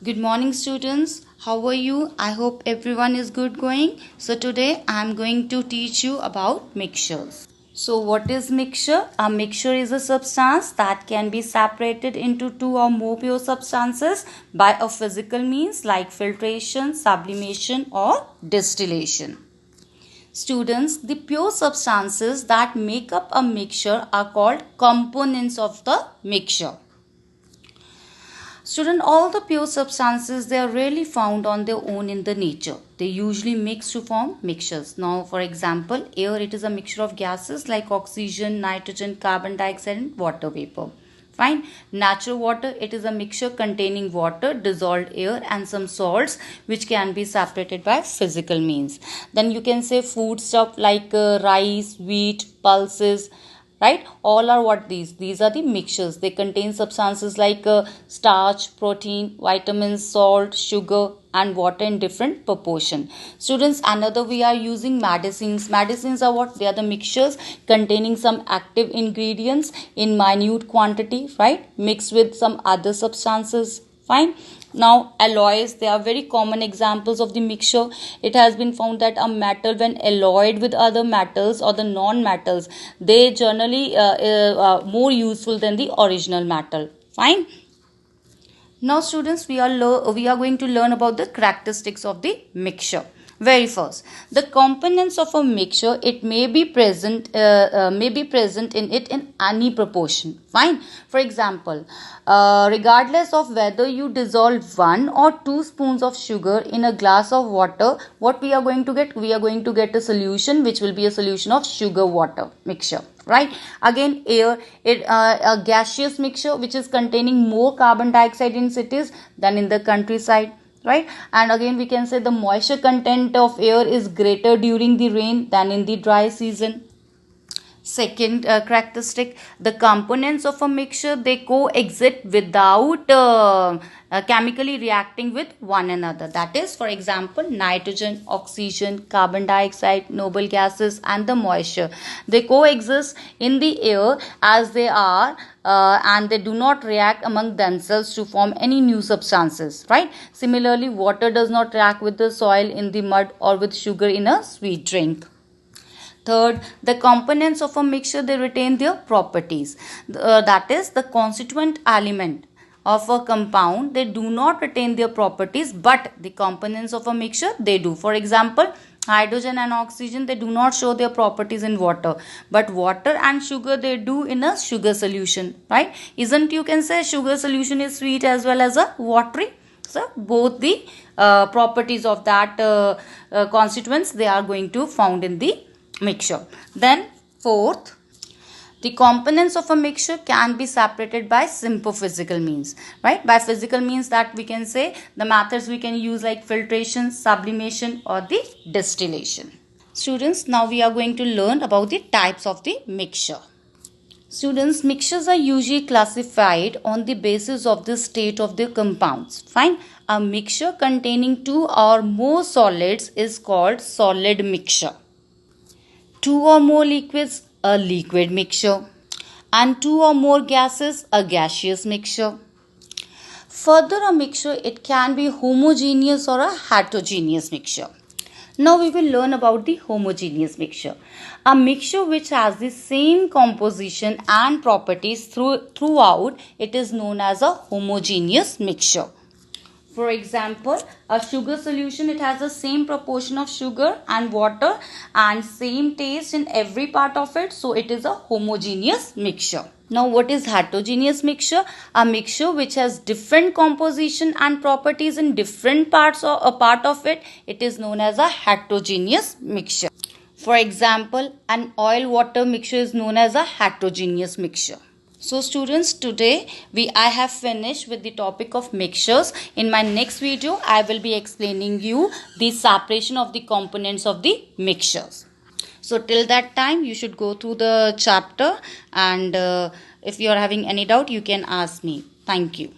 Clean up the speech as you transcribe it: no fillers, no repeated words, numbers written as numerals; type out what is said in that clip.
Good morning, students. How are you? I hope everyone is good going. So today I am going to teach you about mixtures. So what is mixture? A mixture is a substance that can be separated into two or more pure substances by a physical means like filtration, sublimation or distillation. Students, the pure substances that make up a mixture are called components of the mixture. Student, all the pure substances, they are rarely found on their own in the nature. They usually mix to form mixtures. Now, for example, air, it is a mixture of gases like oxygen, nitrogen, carbon dioxide and water vapor. Fine. Natural water, it is a mixture containing water, dissolved air and some salts which can be separated by physical means. Then you can say food stuff like rice, wheat, pulses, right? All are what these are the mixtures. They contain substances like starch, protein, vitamins, salt, sugar and water in different proportion. Students, another we are using medicines are what? They are the mixtures containing some active ingredients in minute quantity, right, mixed with some other substances. Fine. Now alloys, they are very common examples of the mixture. It has been found that a metal when alloyed with other metals or the non-metals, they generally more useful than the original metal. Fine. Now students, we are going to learn about the characteristics of the mixture. Very first, the components of a mixture, it may be present in it in any proportion. Fine. For example, regardless of whether you dissolve 1 or 2 spoons of sugar in a glass of water, what we are going to get? We are going to get a solution which will be a solution of sugar water mixture. Right. Again, air, a gaseous mixture which is containing more carbon dioxide in cities than in the countryside. Right. And again we can say the moisture content of air is greater during the rain than in the dry season. Second characteristic, the components of a mixture, they coexist without chemically reacting with one another. That is, for example, nitrogen, oxygen, carbon dioxide, noble gases and the moisture, they coexist in the air as they are and they do not react among themselves to form any new substances. Right. Similarly, water does not react with the soil in the mud or with sugar in a sweet drink. Third, the components of a mixture, they retain their properties. That is, the constituent element of a compound, they do not retain their properties, but the components of a mixture, they do. For example, hydrogen and oxygen, they do not show their properties in water, but water and sugar, they do in a sugar solution. Right? Isn't, you can say, sugar solution is sweet as well as a watery. So both the properties of that constituents, they are going to found in the mixture. Then fourth, the components of a mixture can be separated by simple physical means. Right? By physical means, that we can say the methods we can use like filtration, sublimation or the distillation. Students, now we are going to learn about the types of the mixture. Students, mixtures are usually classified on the basis of the state of the compounds. Fine. A mixture containing two or more solids is called solid mixture. Two or more liquids, a liquid mixture, and two or more gases, a gaseous mixture. Further, a mixture, it can be homogeneous or a heterogeneous mixture. Now we will learn about the homogeneous mixture. A mixture which has the same composition and properties throughout, it is known as a homogeneous mixture. For example, a sugar solution, it has the same proportion of sugar and water and same taste in every part of it. So it is a homogeneous mixture. Now what is heterogeneous mixture? A mixture which has different composition and properties in different parts or a part of it. It is known as a heterogeneous mixture. For example, an oil water mixture is known as a heterogeneous mixture. So students, today I have finished with the topic of mixtures. In my next video, I will be explaining you the separation of the components of the mixtures. So till that time, you should go through the chapter and if you are having any doubt, you can ask me. Thank you.